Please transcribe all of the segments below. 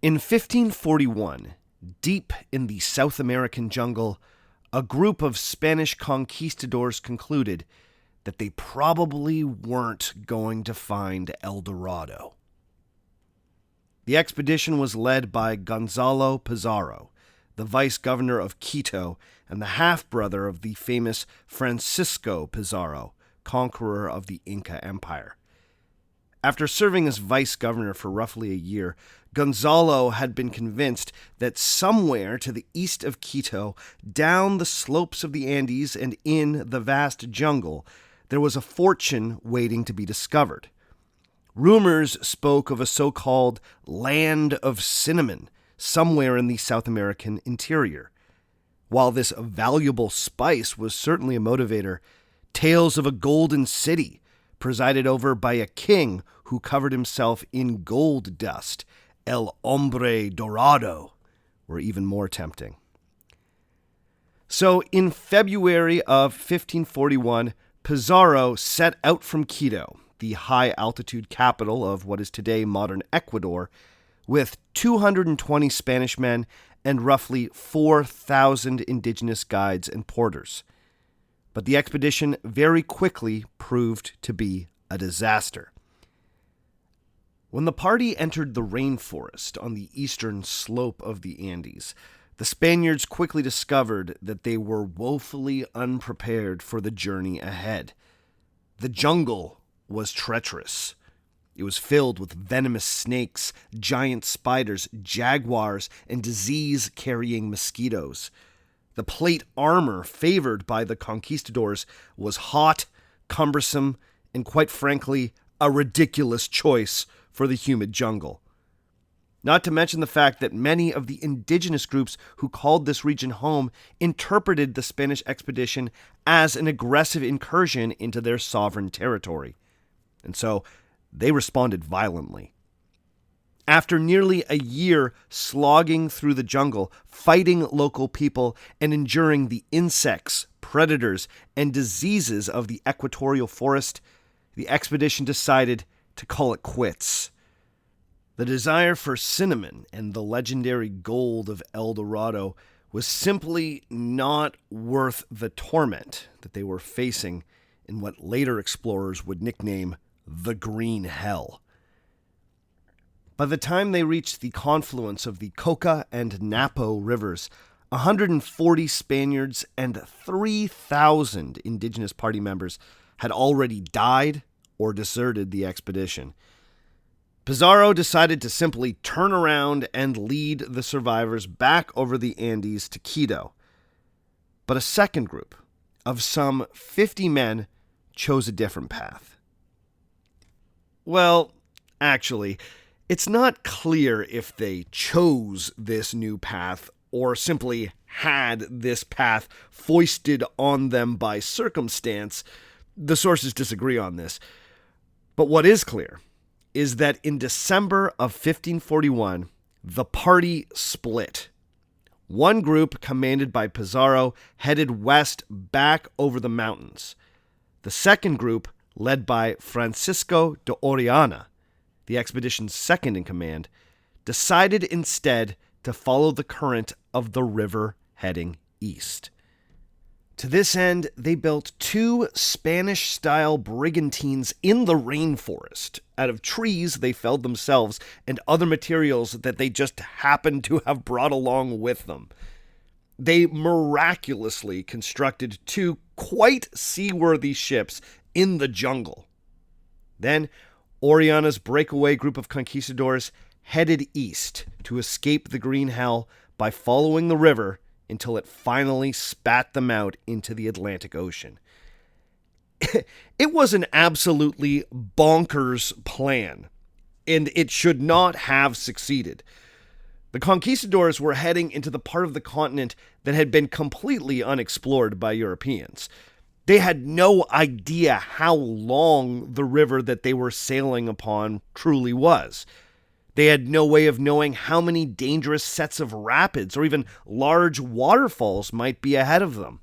In 1541, deep in the South American jungle, a group of Spanish conquistadors concluded that they probably weren't going to find El Dorado. The expedition was led by Gonzalo Pizarro, the vice-governor of Quito and the half-brother of the famous Francisco Pizarro, conqueror of the Inca Empire. After serving as vice-governor for roughly a year, Gonzalo had been convinced that somewhere to the east of Quito, down the slopes of the Andes and in the vast jungle, there was a fortune waiting to be discovered. Rumors spoke of a so-called land of cinnamon somewhere in the South American interior. While this valuable spice was certainly a motivator, tales of a golden city presided over by a king who covered himself in gold dust, El Hombre Dorado, were even more tempting. So in February of 1541, Pizarro set out from Quito, the high-altitude capital of what is today modern Ecuador, with 220 Spanish men and roughly 4,000 indigenous guides and porters. But the expedition very quickly proved to be a disaster. When the party entered the rainforest on the eastern slope of the Andes, the Spaniards quickly discovered that they were woefully unprepared for the journey ahead. The jungle was treacherous. It was filled with venomous snakes, giant spiders, jaguars, and disease-carrying mosquitoes. The plate armor favored by the conquistadors was hot, cumbersome, and quite frankly, a ridiculous choice for the humid jungle. Not to mention the fact that many of the indigenous groups who called this region home interpreted the Spanish expedition as an aggressive incursion into their sovereign territory. And so they responded violently. After nearly a year slogging through the jungle, fighting local people, and enduring the insects, predators, and diseases of the equatorial forest, the expedition decided to call it quits. The desire for cinnamon and the legendary gold of El Dorado was simply not worth the torment that they were facing in what later explorers would nickname the Green Hell. By the time they reached the confluence of the Coca and Napo rivers, 140 Spaniards and 3,000 indigenous party members had already died or deserted the expedition. Pizarro decided to simply turn around and lead the survivors back over the Andes to Quito. But a second group of some 50 men chose a different path. Well, actually, it's not clear if they chose this new path or simply had this path foisted on them by circumstance. The sources disagree on this. But what is clear is that in December of 1541, the party split. One group, commanded by Pizarro, headed west back over the mountains. The second group, led by Francisco de Orellana, the expedition's second in command, decided instead to follow the current of the river heading east. To this end, they built 2 Spanish-style brigantines in the rainforest out of trees they felled themselves and other materials that they just happened to have brought along with them. They miraculously constructed 2 quite seaworthy ships in the jungle. Then, Orellana's breakaway group of conquistadors headed east to escape the Green Hell by following the river until it finally spat them out into the Atlantic Ocean. It was an absolutely bonkers plan, and it should not have succeeded. The conquistadors were heading into the part of the continent that had been completely unexplored by Europeans. They had no idea how long the river that they were sailing upon truly was. They had no way of knowing how many dangerous sets of rapids or even large waterfalls might be ahead of them.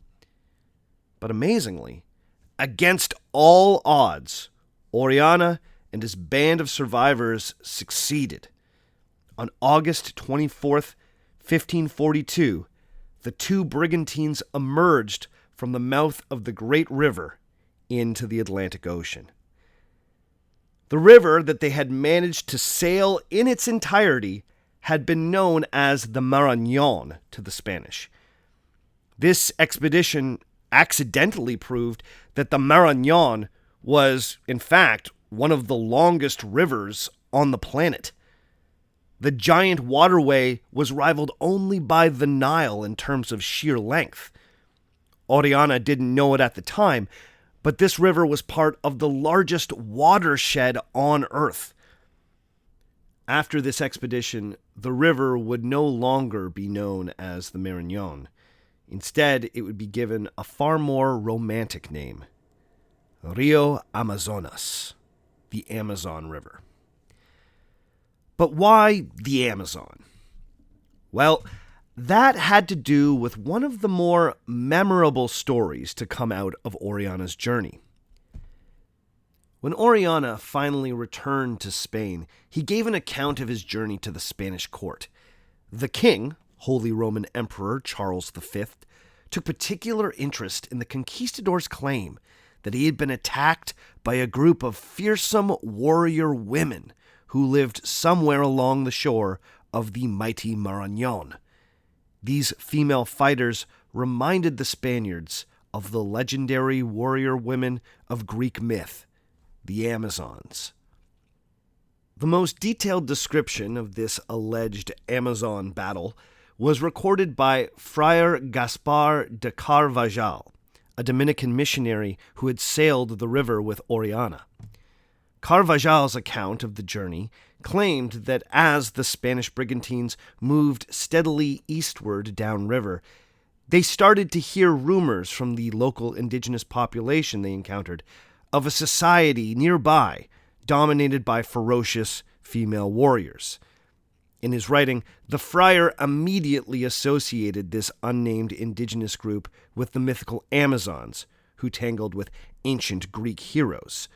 But amazingly, against all odds, Orellana and his band of survivors succeeded. on August 24th, 1542, the two brigantines emerged from the mouth of the great river into the Atlantic Ocean. The river that they had managed to sail in its entirety had been known as the Marañón to the Spanish. This expedition accidentally proved that the Marañón was, in fact, one of the longest rivers on the planet. The giant waterway was rivaled only by the Nile in terms of sheer length. Orellana didn't know it at the time, but this river was part of the largest watershed on Earth. After this expedition, the river would no longer be known as the Marañón. Instead, it would be given a far more romantic name: Rio Amazonas, the Amazon River. But why the Amazon? Well, that had to do with one of the more memorable stories to come out of Orellana's journey. When Orellana finally returned to Spain, he gave an account of his journey to the Spanish court. The king, Holy Roman Emperor Charles V, took particular interest in the conquistador's claim that he had been attacked by a group of fearsome warrior women who lived somewhere along the shore of the mighty Marañón. These female fighters reminded the Spaniards of the legendary warrior women of Greek myth, the Amazons. The most detailed description of this alleged Amazon battle was recorded by Friar Gaspar de Carvajal, a Dominican missionary who had sailed the river with Orellana. Carvajal's account of the journey claimed that as the Spanish brigantines moved steadily eastward downriver, they started to hear rumors from the local indigenous population they encountered of a society nearby dominated by ferocious female warriors. In his writing, the friar immediately associated this unnamed indigenous group with the mythical Amazons, who tangled with ancient Greek heroes.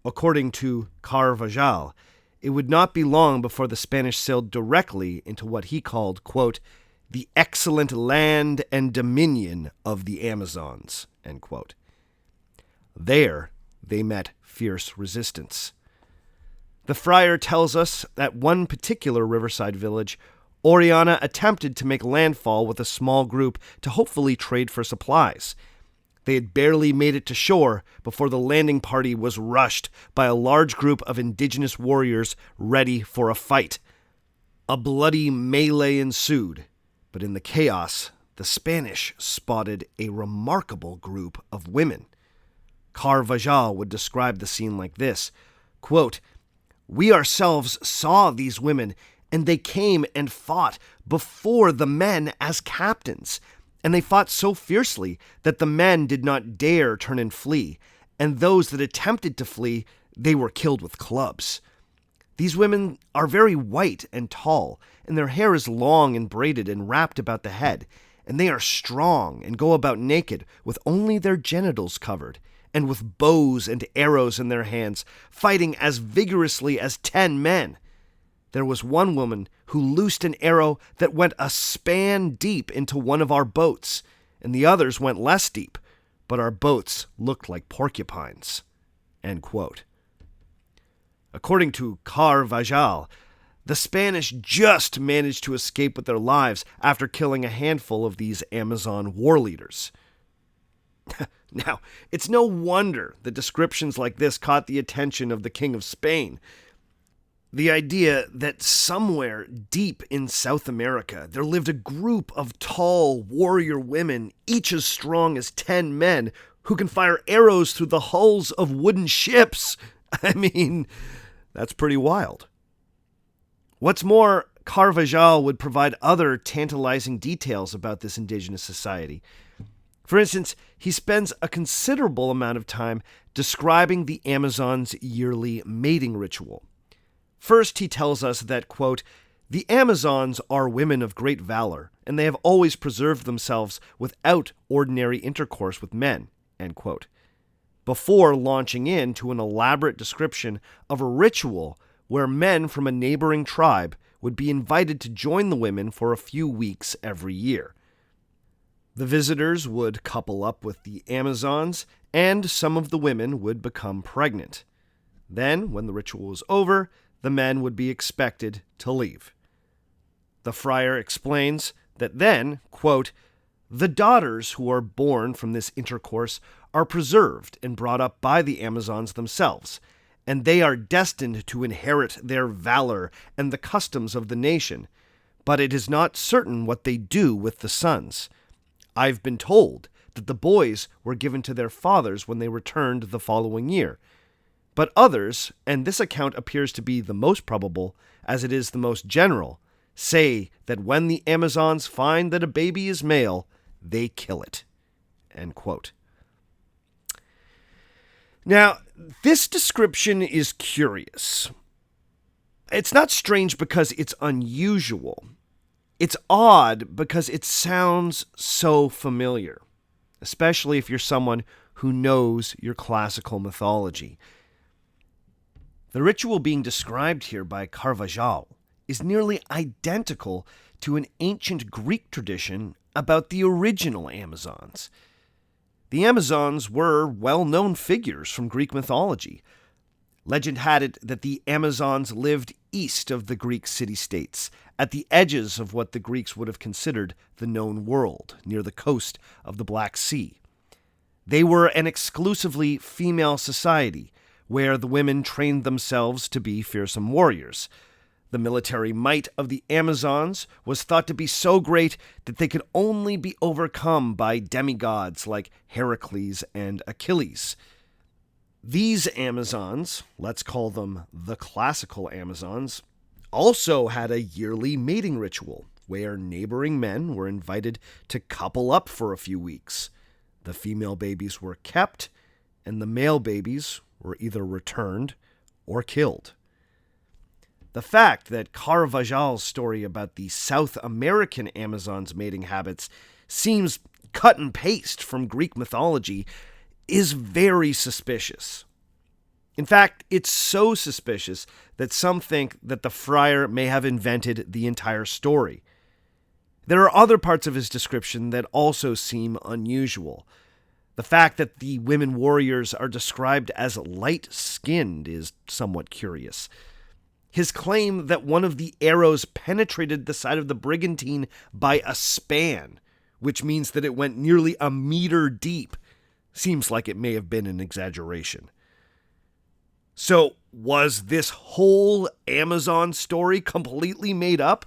According to Carvajal, it would not be long before the Spanish sailed directly into what he called, quote, the excellent land and dominion of the Amazons, end quote. There, they met fierce resistance. The friar tells us that one particular riverside village, Orellana attempted to make landfall with a small group to hopefully trade for supplies. They had barely made it to shore before the landing party was rushed by a large group of indigenous warriors ready for a fight. A bloody melee ensued, but in the chaos, the Spanish spotted a remarkable group of women. Carvajal would describe the scene like this, quote, we ourselves saw these women, and they came and fought before the men as captains. And they fought so fiercely that the men did not dare turn and flee, and those that attempted to flee, they were killed with clubs. These women are very white and tall, and their hair is long and braided and wrapped about the head, and they are strong and go about naked with only their genitals covered, and with bows and arrows in their hands, fighting as vigorously as 10 men. There was one woman who loosed an arrow that went a span deep into one of our boats, and the others went less deep, but our boats looked like porcupines. End quote. According to Carvajal, the Spanish just managed to escape with their lives after killing a handful of these Amazon war leaders. Now, it's no wonder that descriptions like this caught the attention of the King of Spain. The idea that somewhere deep in South America there lived a group of tall warrior women, each as strong as 10 men, who can fire arrows through the hulls of wooden ships. I mean, that's pretty wild. What's more, Carvajal would provide other tantalizing details about this indigenous society. For instance, he spends a considerable amount of time describing the Amazons' yearly mating ritual. First, he tells us that, quote, the Amazons are women of great valor, and they have always preserved themselves without ordinary intercourse with men, end quote, before launching into an elaborate description of a ritual where men from a neighboring tribe would be invited to join the women for a few weeks every year. The visitors would couple up with the Amazons, and some of the women would become pregnant. Then, when the ritual was over, the men would be expected to leave. The friar explains that then, quote, "The daughters who are born from this intercourse are preserved and brought up by the Amazons themselves, and they are destined to inherit their valor and the customs of the nation, but it is not certain what they do with the sons. I've been told that the boys were given to their fathers when they returned the following year. But others, and this account appears to be the most probable, as it is the most general, say that when the Amazons find that a baby is male, they kill it." End quote. Now, this description is curious. It's not strange because it's unusual. It's odd because it sounds so familiar, especially if you're someone who knows your classical mythology. The ritual being described here by Carvajal is nearly identical to an ancient Greek tradition about the original Amazons. The Amazons were well-known figures from Greek mythology. Legend had it that the Amazons lived east of the Greek city-states, at the edges of what the Greeks would have considered the known world, near the coast of the Black Sea. They were an exclusively female society, where the women trained themselves to be fearsome warriors. The military might of the Amazons was thought to be so great that they could only be overcome by demigods like Heracles and Achilles. These Amazons, let's call them the classical Amazons, also had a yearly mating ritual where neighboring men were invited to couple up for a few weeks. The female babies were kept, and the male babies were either returned or killed. The fact that Carvajal's story about the South American Amazons' mating habits seems cut and paste from Greek mythology is very suspicious. In fact, it's so suspicious that some think that the friar may have invented the entire story. There are other parts of his description that also seem unusual. The fact that the women warriors are described as light-skinned is somewhat curious. His claim that one of the arrows penetrated the side of the brigantine by a span, which means that it went nearly a meter deep, seems like it may have been an exaggeration. So, was this whole Amazon story completely made up?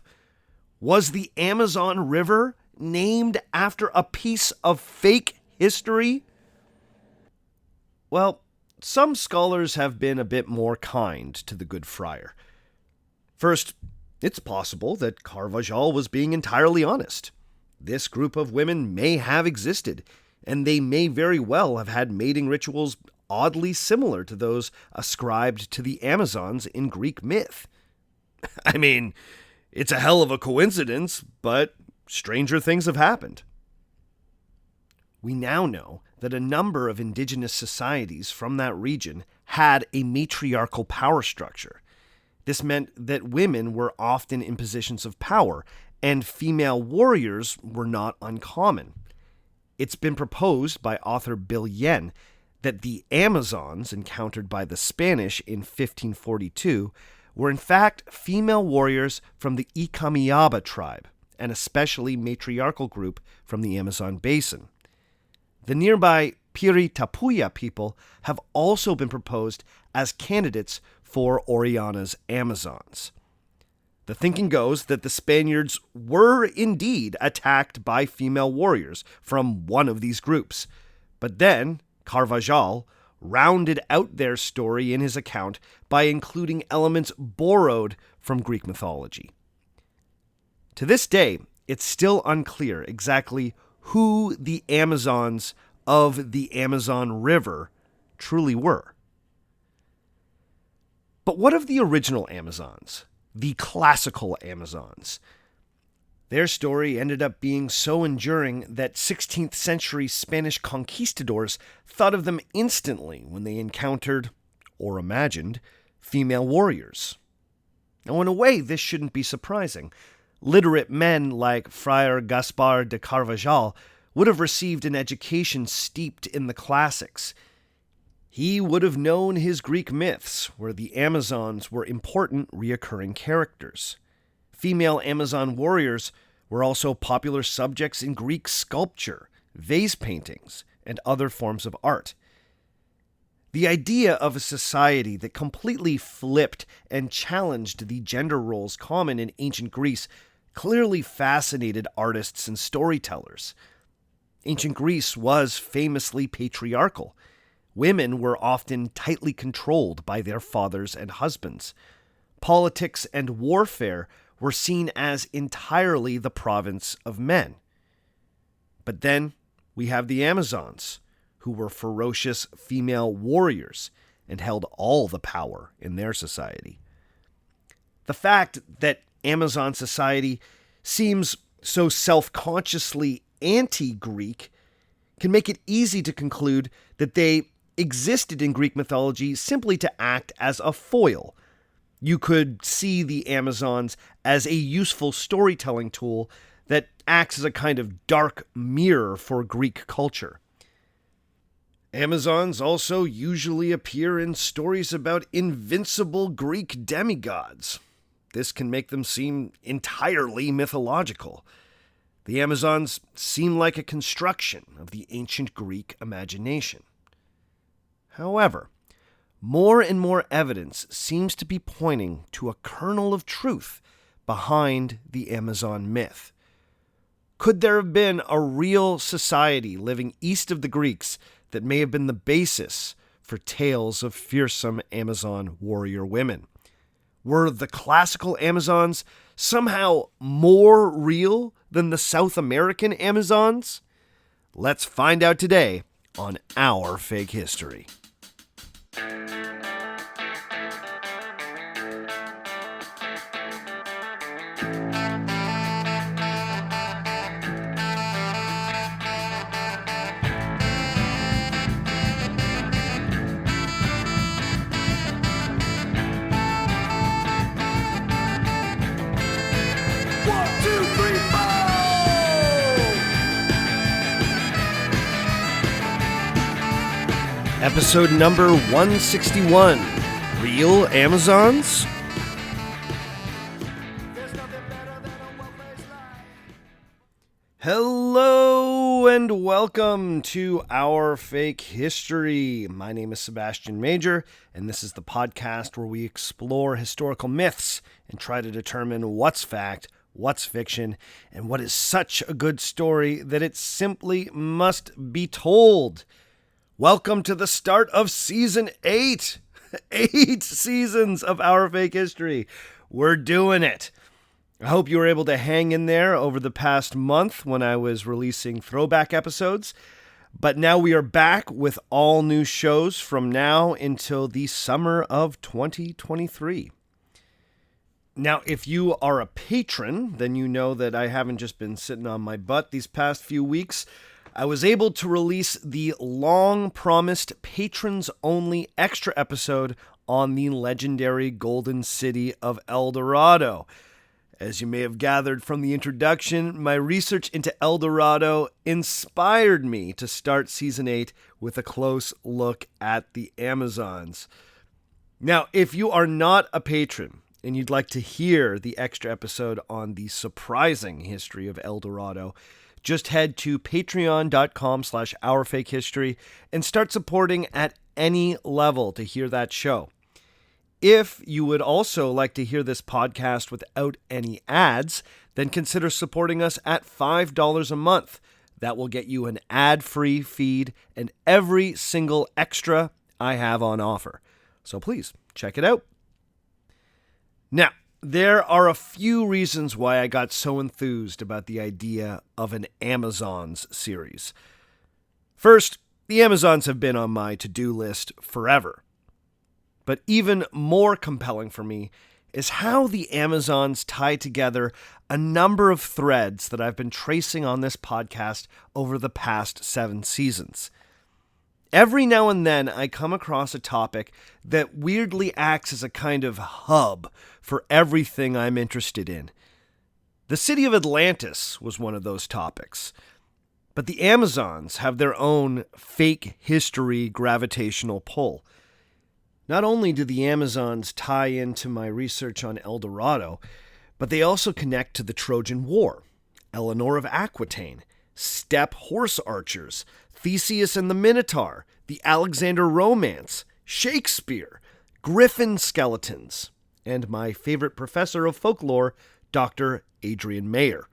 Was the Amazon River named after a piece of fake history? Well, some scholars have been a bit more kind to the good friar. First, it's possible that Carvajal was being entirely honest. This group of women may have existed, and they may very well have had mating rituals oddly similar to those ascribed to the Amazons in Greek myth. I mean, it's a hell of a coincidence, but stranger things have happened. We now know that a number of indigenous societies from that region had a matriarchal power structure. This meant that women were often in positions of power, and female warriors were not uncommon. It's been proposed by author Bill Yen that the Amazons encountered by the Spanish in 1542 were in fact female warriors from the Icamiaba tribe, an especially matriarchal group from the Amazon basin. The nearby Piritapuya people have also been proposed as candidates for Orellana's Amazons. The thinking goes that the Spaniards were indeed attacked by female warriors from one of these groups, but then Carvajal rounded out their story in his account by including elements borrowed from Greek mythology. To this day, it's still unclear exactly who the Amazons of the Amazon River truly were. But what of the original Amazons, the classical Amazons? Their story ended up being so enduring that 16th century Spanish conquistadors thought of them instantly when they encountered, or imagined, female warriors. Now, in a way, this shouldn't be surprising. Literate men like Friar Gaspar de Carvajal would have received an education steeped in the classics. He would have known his Greek myths, where the Amazons were important reoccurring characters. Female Amazon warriors were also popular subjects in Greek sculpture, vase paintings, and other forms of art. The idea of a society that completely flipped and challenged the gender roles common in ancient Greece clearly fascinated artists and storytellers. Ancient Greece was famously patriarchal. Women were often tightly controlled by their fathers and husbands. Politics and warfare were seen as entirely the province of men. But then we have the Amazons, who were ferocious female warriors and held all the power in their society. The fact that Amazon society seems so self-consciously anti-Greek can make it easy to conclude that they existed in Greek mythology simply to act as a foil. You could see the Amazons as a useful storytelling tool that acts as a kind of dark mirror for Greek culture. Amazons also usually appear in stories about invincible Greek demigods. This can make them seem entirely mythological. The Amazons seem like a construction of the ancient Greek imagination. However, more and more evidence seems to be pointing to a kernel of truth behind the Amazon myth. Could there have been a real society living east of the Greeks that may have been the basis for tales of fearsome Amazon warrior women? Were the classical Amazons somehow more real than the South American Amazons? Let's find out today on Our Fake History. Episode number 161, Real Amazons? Hello and welcome to Our Fake History. My name is Sebastian Major, and this is the podcast where we explore historical myths and try to determine what's fact, what's fiction, and what is such a good story that it simply must be told. Welcome to the start of Season 8. 8 seasons of Our Fake History. We're doing it. I hope you were able to hang in there over the past month when I was releasing throwback episodes. But now we are back with all new shows from now until the summer of 2023. Now, if you are a patron, then you know that I haven't just been sitting on my butt these past few weeks. I was able to release the long-promised patrons-only extra episode on the legendary Golden City of El Dorado. As you may have gathered from the introduction, my research into El Dorado inspired me to start Season 8 with a close look at the Amazons. Now, if you are not a patron and you'd like to hear the extra episode on the surprising history of El Dorado, just head to patreon.com/ourfakehistory and start supporting at any level to hear that show. If you would also like to hear this podcast without any ads, then consider supporting us at $5 a month. That will get you an ad-free feed and every single extra I have on offer. So please, check it out. Now, there are a few reasons why I got so enthused about the idea of an Amazons series. First, the Amazons have been on my to-do list forever. But even more compelling for me is how the Amazons tie together a number of threads that I've been tracing on this podcast over the past 7 seasons. Every now and then I come across a topic that weirdly acts as a kind of hub for everything I'm interested in. The city of Atlantis was one of those topics. But the Amazons have their own fake history gravitational pull. Not only do the Amazons tie into my research on El Dorado, but they also connect to the Trojan War, Eleanor of Aquitaine, steppe horse archers, Theseus and the Minotaur, the Alexander Romance, Shakespeare, griffin skeletons, and my favorite professor of folklore, Dr. Adrian Mayer.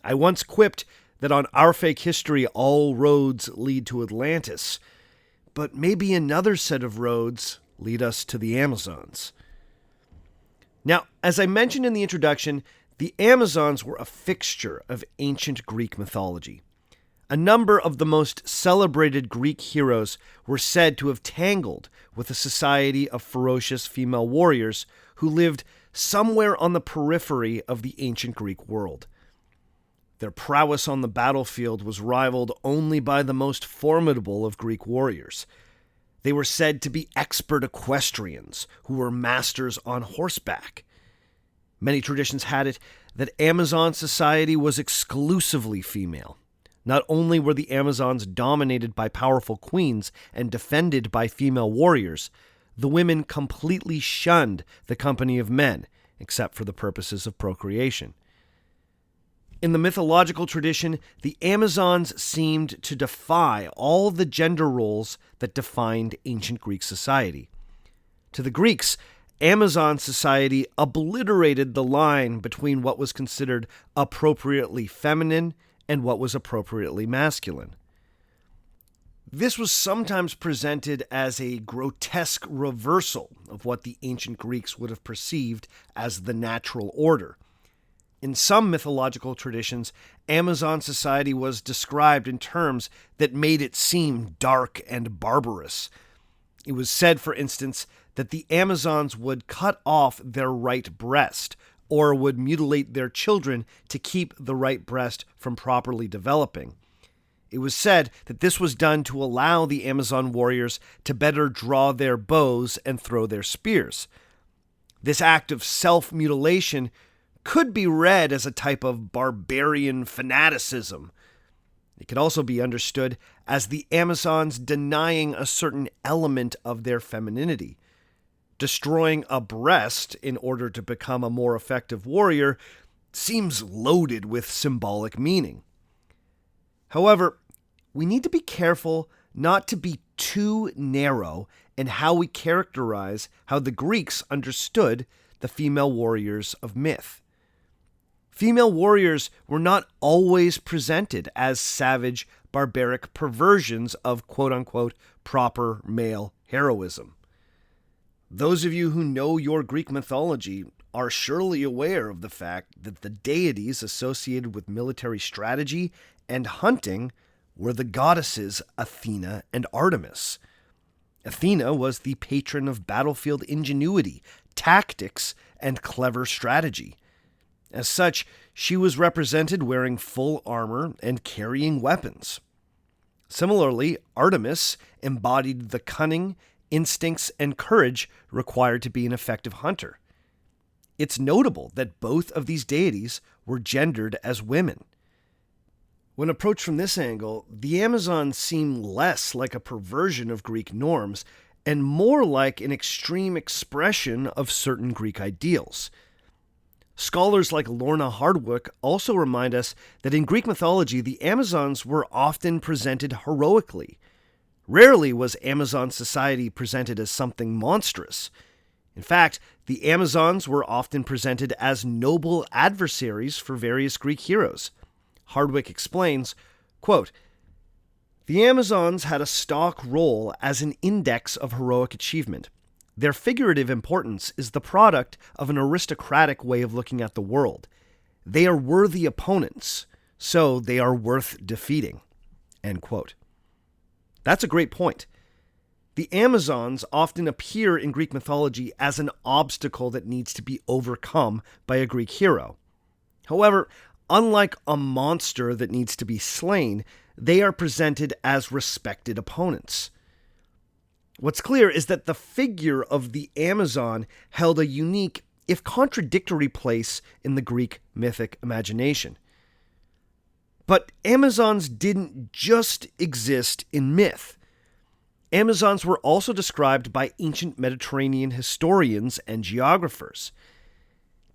I once quipped that on our fake history all roads lead to Atlantis, but maybe another set of roads lead us to the Amazons. Now, as I mentioned in the introduction, the Amazons were a fixture of ancient Greek mythology. A number of the most celebrated Greek heroes were said to have tangled with a society of ferocious female warriors who lived somewhere on the periphery of the ancient Greek world. Their prowess on the battlefield was rivaled only by the most formidable of Greek warriors. They were said to be expert equestrians who were masters on horseback. Many traditions had it that Amazon society was exclusively female. Not only were the Amazons dominated by powerful queens and defended by female warriors, the women completely shunned the company of men, except for the purposes of procreation. In the mythological tradition, the Amazons seemed to defy all the gender roles that defined ancient Greek society. To the Greeks, Amazon society obliterated the line between what was considered appropriately feminine and what was appropriately masculine. This was sometimes presented as a grotesque reversal of what the ancient Greeks would have perceived as the natural order. In some mythological traditions, Amazon society was described in terms that made it seem dark and barbarous. It was said, for instance, that the Amazons would cut off their right breast, or would mutilate their children to keep the right breast from properly developing. It was said that this was done to allow the Amazon warriors to better draw their bows and throw their spears. This act of self-mutilation could be read as a type of barbarian fanaticism. It could also be understood as the Amazons denying a certain element of their femininity. Destroying a breast in order to become a more effective warrior seems loaded with symbolic meaning. However, we need to be careful not to be too narrow in how we characterize how the Greeks understood the female warriors of myth. Female warriors were not always presented as savage, barbaric perversions of quote-unquote proper male heroism. Those of you who know your Greek mythology are surely aware of the fact that the deities associated with military strategy and hunting were the goddesses Athena and Artemis. Athena was the patron of battlefield ingenuity, tactics, and clever strategy. As such, she was represented wearing full armor and carrying weapons. Similarly, Artemis embodied the cunning, instincts, and courage required to be an effective hunter. It's notable that both of these deities were gendered as women. When approached from this angle, the Amazons seem less like a perversion of Greek norms and more like an extreme expression of certain Greek ideals. Scholars like Lorna Hardwick also remind us that in Greek mythology, the Amazons were often presented heroically. Rarely was Amazon society presented as something monstrous. In fact, the Amazons were often presented as noble adversaries for various Greek heroes. Hardwick explains, quote, "The Amazons had a stock role as an index of heroic achievement. Their figurative importance is the product of an aristocratic way of looking at the world. They are worthy opponents, so they are worth defeating." End quote. That's a great point. The Amazons often appear in Greek mythology as an obstacle that needs to be overcome by a Greek hero. However, Unlike a monster that needs to be slain, they are presented as respected opponents. What's clear is that the figure of the Amazon held a unique, if contradictory, place in the Greek mythic imagination. But Amazons didn't just exist in myth. Amazons were also described by ancient Mediterranean historians and geographers.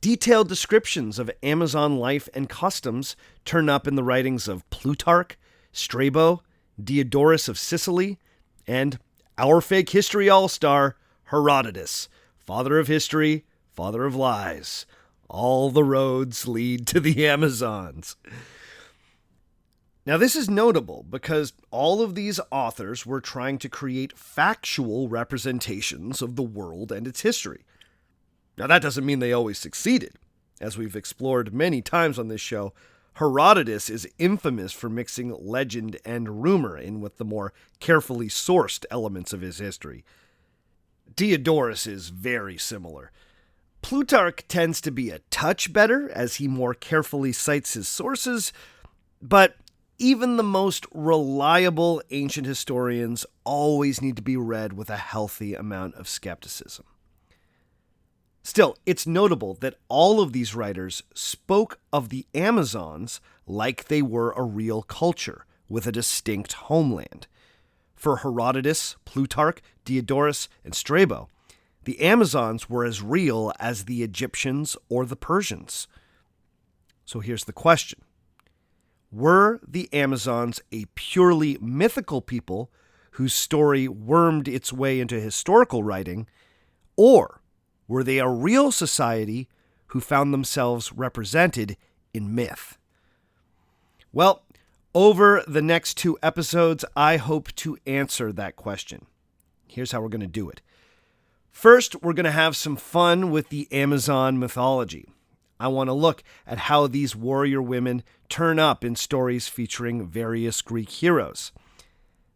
Detailed descriptions of Amazon life and customs turn up in the writings of Plutarch, Strabo, Diodorus of Sicily, and our fake history all-star, Herodotus, father of history, father of lies. All the roads lead to the Amazons. Now, this is notable because all of these authors were trying to create factual representations of the world and its history. Now, that doesn't mean they always succeeded. As we've explored many times on this show, Herodotus is infamous for mixing legend and rumor in with the more carefully sourced elements of his history. Diodorus is very similar. Plutarch tends to be a touch better as he more carefully cites his sources, but even the most reliable ancient historians always need to be read with a healthy amount of skepticism. Still, it's notable that all of these writers spoke of the Amazons like they were a real culture with a distinct homeland. For Herodotus, Plutarch, Diodorus, and Strabo, the Amazons were as real as the Egyptians or the Persians. So here's the question. Were the Amazons a purely mythical people whose story wormed its way into historical writing, or were they a real society who found themselves represented in myth? Well, over the next 2 episodes, I hope to answer that question. Here's how we're going to do it. First, we're going to have some fun with the Amazon mythology. I want to look at how these warrior women turn up in stories featuring various Greek heroes.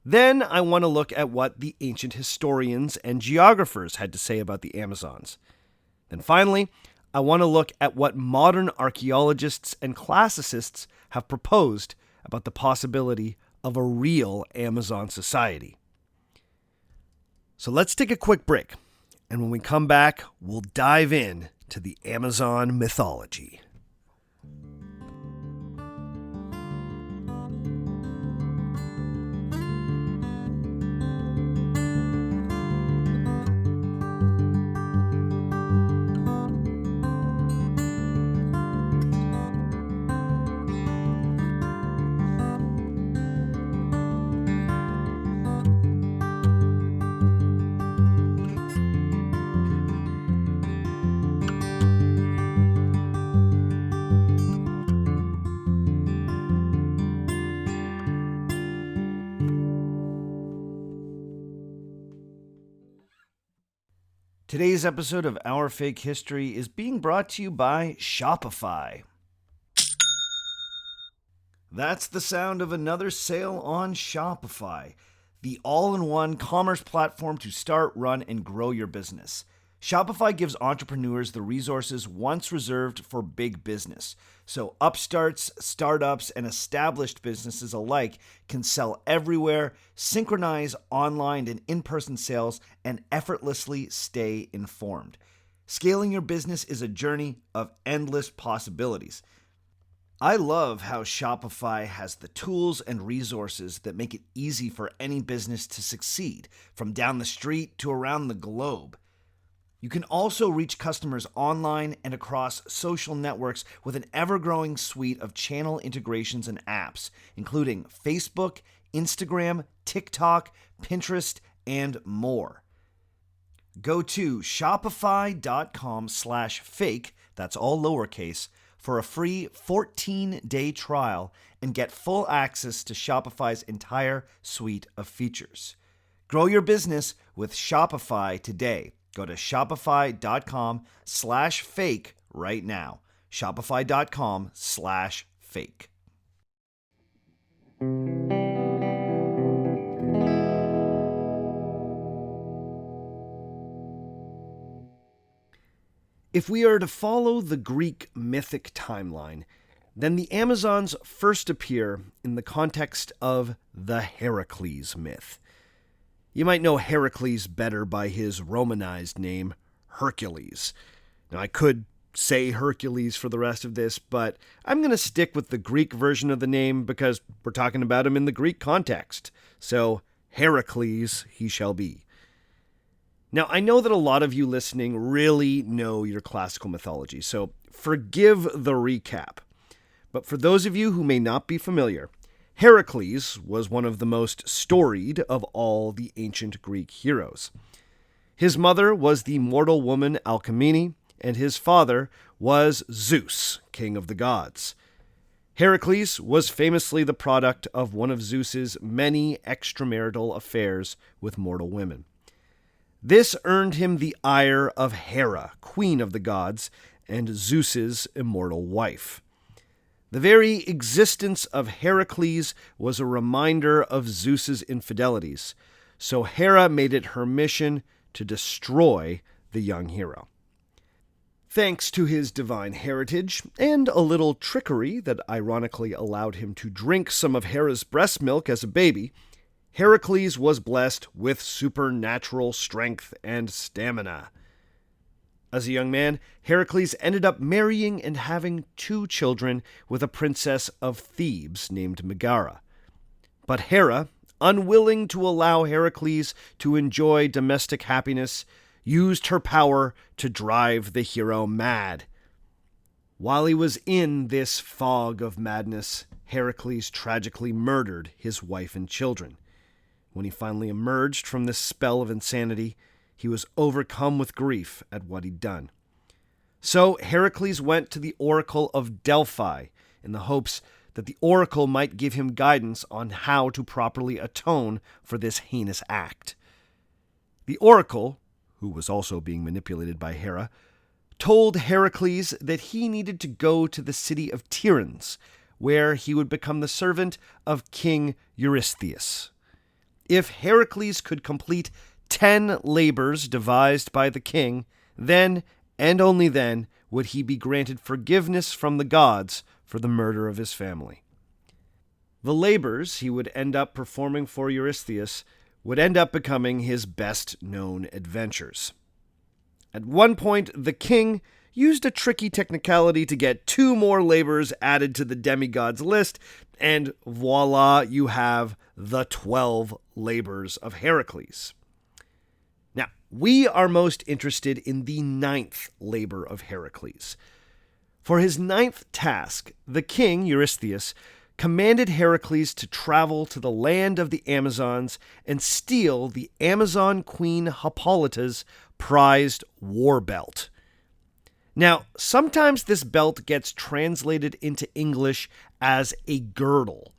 Then I want to look at what the ancient historians and geographers had to say about the Amazons. Then finally, I want to look at what modern archaeologists and classicists have proposed about the possibility of a real Amazon society. So let's take a quick break, and when we come back, we'll dive in to the Amazon mythology. Today's episode of Our Fake History is being brought to you by Shopify. That's the sound of another sale on Shopify, the all-in-one commerce platform to start, run, and grow your business. Shopify gives entrepreneurs the resources once reserved for big business, so upstarts, startups, and established businesses alike can sell everywhere, synchronize online and in-person sales, and effortlessly stay informed. Scaling your business is a journey of endless possibilities. I love how Shopify has the tools and resources that make it easy for any business to succeed, from down the street to around the globe. You can also reach customers online and across social networks with an ever-growing suite of channel integrations and apps, including Facebook, Instagram, TikTok, Pinterest, and more. Go to shopify.com/fake, that's all lowercase, for a free 14-day trial and get full access to Shopify's entire suite of features. Grow your business with Shopify today. Go to shopify.com/fake right now. Shopify.com/fake. If we are to follow the Greek mythic timeline, then the Amazons first appear in the context of the Heracles myth. You might know Heracles better by his Romanized name, Hercules. Now, I could say Hercules for the rest of this, but I'm going to stick with the Greek version of the name because we're talking about him in the Greek context. So, Heracles he shall be. Now, I know that a lot of you listening really know your classical mythology, so forgive the recap. But for those of you who may not be familiar, Heracles was one of the most storied of all the ancient Greek heroes. His mother was the mortal woman Alcmene, and his father was Zeus, king of the gods. Heracles was famously the product of one of Zeus's many extramarital affairs with mortal women. This earned him the ire of Hera, queen of the gods, and Zeus's immortal wife. The very existence of Heracles was a reminder of Zeus's infidelities, so Hera made it her mission to destroy the young hero. Thanks to his divine heritage and a little trickery that ironically allowed him to drink some of Hera's breast milk as a baby, Heracles was blessed with supernatural strength and stamina. As a young man, Heracles ended up marrying and having 2 children with a princess of Thebes named Megara. But Hera, unwilling to allow Heracles to enjoy domestic happiness, used her power to drive the hero mad. While he was in this fog of madness, Heracles tragically murdered his wife and children. When he finally emerged from this spell of insanity, he was overcome with grief at what he'd done. So Heracles went to the Oracle of Delphi in the hopes that the oracle might give him guidance on how to properly atone for this heinous act. The oracle, who was also being manipulated by Hera, told Heracles that he needed to go to the city of Tiryns, where he would become the servant of King Eurystheus. If Heracles could complete 10 labors devised by the king, then, and only then, would he be granted forgiveness from the gods for the murder of his family. The labors he would end up performing for Eurystheus would end up becoming his best-known adventures. At one point, the king used a tricky technicality to get 2 more labors added to the demigods list, and voila, you have the 12 labors of Heracles. Now, we are most interested in the 9th labor of Heracles. For his 9th task, the king, Eurystheus, commanded Heracles to travel to the land of the Amazons and steal the Amazon queen Hippolyta's prized war belt. Now, sometimes this belt gets translated into English as a girdle,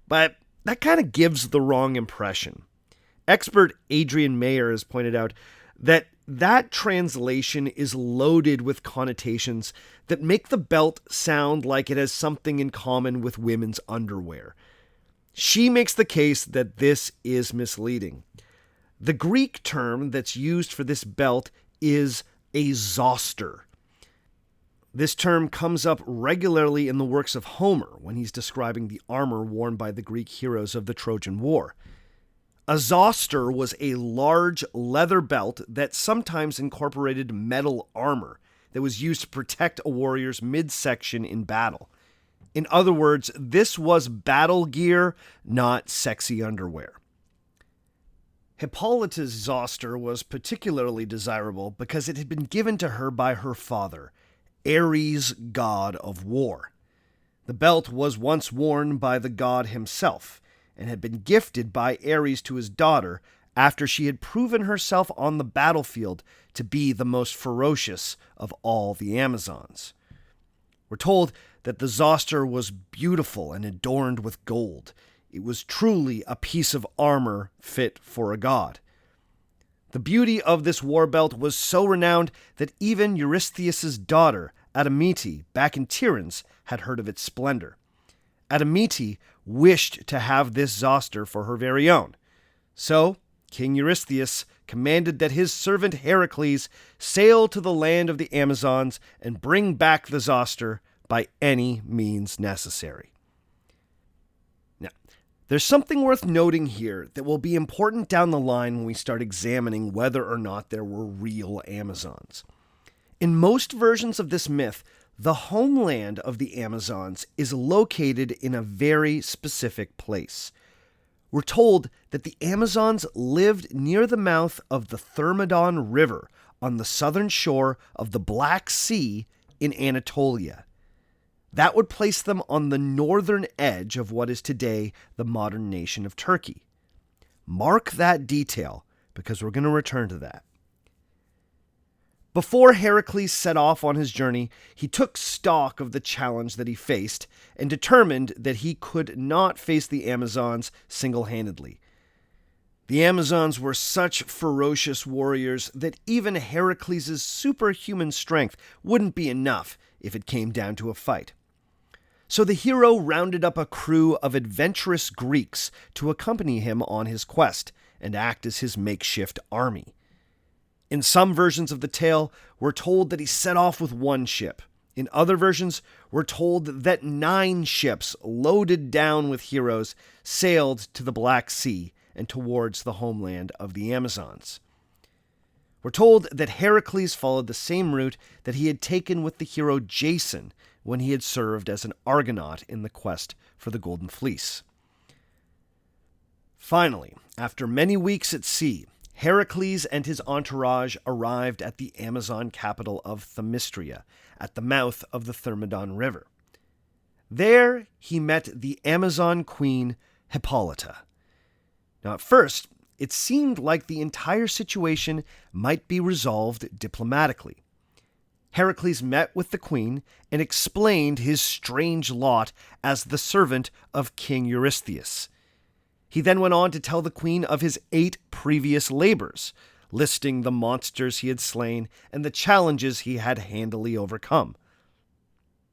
but that kind of gives the wrong impression. Expert Adrian Mayer has pointed out that translation is loaded with connotations that make the belt sound like it has something in common with women's underwear. She makes the case that this is misleading. The Greek term that's used for this belt is a zoster. This term comes up regularly in the works of Homer when he's describing the armor worn by the Greek heroes of the Trojan War. A zoster was a large leather belt that sometimes incorporated metal armor that was used to protect a warrior's midsection in battle. In other words, this was battle gear, not sexy underwear. Hippolyta's zoster was particularly desirable because it had been given to her by her father, Ares, god of war. The belt was once worn by the god himself, and had been gifted by Ares to his daughter after she had proven herself on the battlefield to be the most ferocious of all the Amazons. We're told that the zoster was beautiful and adorned with gold. It was truly a piece of armor fit for a god. The beauty of this war belt was so renowned that even Eurystheus' daughter, Adamete, back in Tiryns, had heard of its splendor. Adamete wished to have this zoster for her very own. So, King Eurystheus commanded that his servant Heracles sail to the land of the Amazons and bring back the zoster, by any means necessary. Now, there's something worth noting here that will be important down the line when we start examining whether or not there were real Amazons. In most versions of this myth, the homeland of the Amazons is located in a very specific place. We're told that the Amazons lived near the mouth of the Thermodon River on the southern shore of the Black Sea in Anatolia. That would place them on the northern edge of what is today the modern nation of Turkey. Mark that detail, because we're going to return to that. Before Heracles set off on his journey, he took stock of the challenge that he faced and determined that he could not face the Amazons single-handedly. The Amazons were such ferocious warriors that even Heracles' superhuman strength wouldn't be enough if it came down to a fight. So the hero rounded up a crew of adventurous Greeks to accompany him on his quest and act as his makeshift army. In some versions of the tale, we're told that he set off with one ship. In other versions, we're told that 9 ships loaded down with heroes sailed to the Black Sea and towards the homeland of the Amazons. We're told that Heracles followed the same route that he had taken with the hero Jason when he had served as an Argonaut in the quest for the Golden Fleece. Finally, after many weeks at sea, Heracles and his entourage arrived at the Amazon capital of Themistria, at the mouth of the Thermodon River. There he met the Amazon queen Hippolyta. Now at first, it seemed like the entire situation might be resolved diplomatically. Heracles met with the queen and explained his strange lot as the servant of King Eurystheus. He then went on to tell the queen of his 8 previous labors, listing the monsters he had slain and the challenges he had handily overcome.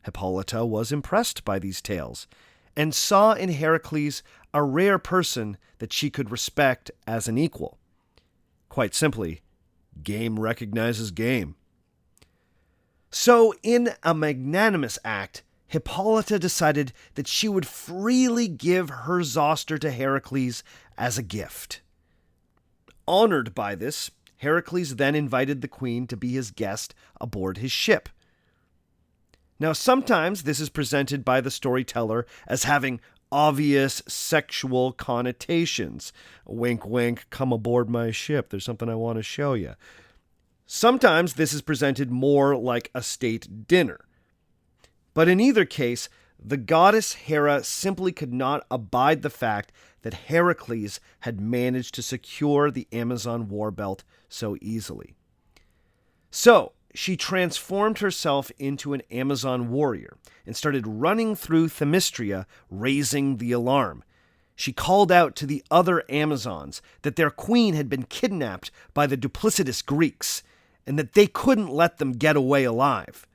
Hippolyta was impressed by these tales and saw in Heracles a rare person that she could respect as an equal. Quite simply, game recognizes game. So, in a magnanimous act, Hippolyta decided that she would freely give her zoster to Heracles as a gift. Honored by this, Heracles then invited the queen to be his guest aboard his ship. Now, sometimes this is presented by the storyteller as having obvious sexual connotations. Wink, wink, come aboard my ship. There's something I want to show you. Sometimes this is presented more like a state dinner. But in either case, the goddess Hera simply could not abide the fact that Heracles had managed to secure the Amazon war belt so easily. So, she transformed herself into an Amazon warrior and started running through Themistria, raising the alarm. She called out to the other Amazons that their queen had been kidnapped by the duplicitous Greeks, and that they couldn't let them get away alive.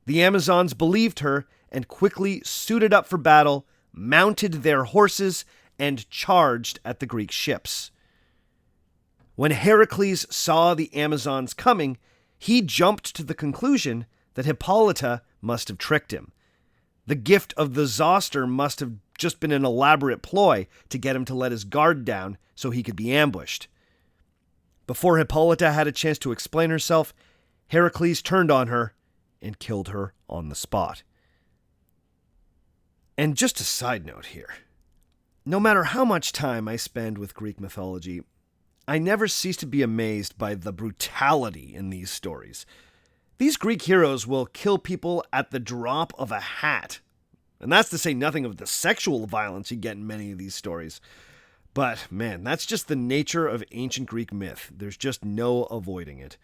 The Amazons believed her and quickly suited up for battle, mounted their horses, and charged at the Greek ships. When Heracles saw the Amazons coming, he jumped to the conclusion that Hippolyta must have tricked him. The gift of the zoster must have just been an elaborate ploy to get him to let his guard down so he could be ambushed. Before Hippolyta had a chance to explain herself, Heracles turned on her and killed her on the spot. And just a side note here. No matter how much time I spend with Greek mythology, I never cease to be amazed by the brutality in these stories. These Greek heroes will kill people at the drop of a hat. And that's to say nothing of the sexual violence you get in many of these stories. But, man, that's just the nature of ancient Greek myth. There's just no avoiding it.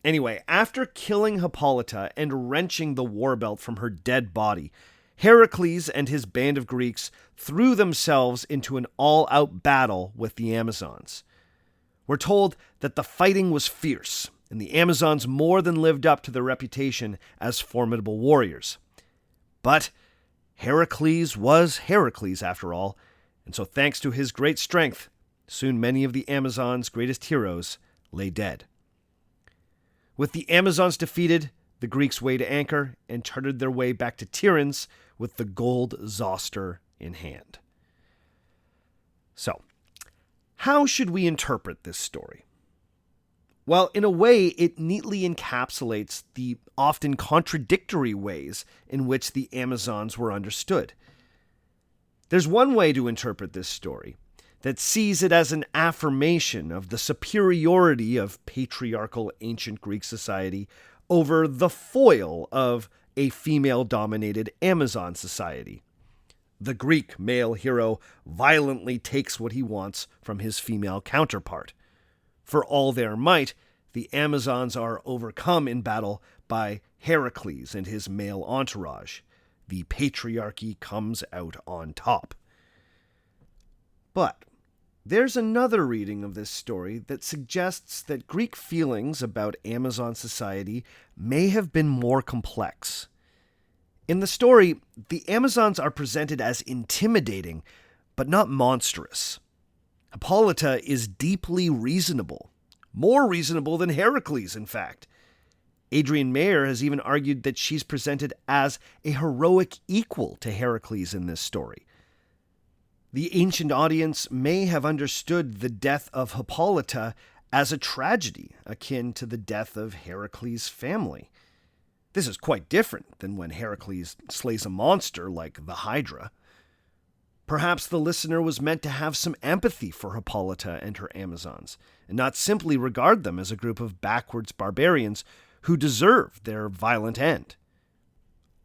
Anyway, after killing Hippolyta and wrenching the war belt from her dead body, Heracles and his band of Greeks threw themselves into an all-out battle with the Amazons. We're told that the fighting was fierce, and the Amazons more than lived up to their reputation as formidable warriors. But Heracles was Heracles, after all, and so thanks to his great strength, soon many of the Amazons' greatest heroes lay dead. With the Amazons defeated, the Greeks weighed anchor and chartered their way back to Tiryns with the gold zoster in hand. So, how should we interpret this story? Well, in a way, it neatly encapsulates the often contradictory ways in which the Amazons were understood. There's one way to interpret this story that sees it as an affirmation of the superiority of patriarchal ancient Greek society over the foil of a female-dominated Amazon society. The Greek male hero violently takes what he wants from his female counterpart. For all their might, the Amazons are overcome in battle by Heracles and his male entourage. The patriarchy comes out on top. But there's another reading of this story that suggests that Greek feelings about Amazon society may have been more complex. In the story, the Amazons are presented as intimidating, but not monstrous. Hippolyta is deeply reasonable, more reasonable than Heracles, in fact. Adrian Mayer has even argued that she's presented as a heroic equal to Heracles in this story. The ancient audience may have understood the death of Hippolyta as a tragedy akin to the death of Heracles' family. This is quite different than when Heracles slays a monster like the Hydra. Perhaps the listener was meant to have some empathy for Hippolyta and her Amazons, and not simply regard them as a group of backwards barbarians who deserve their violent end.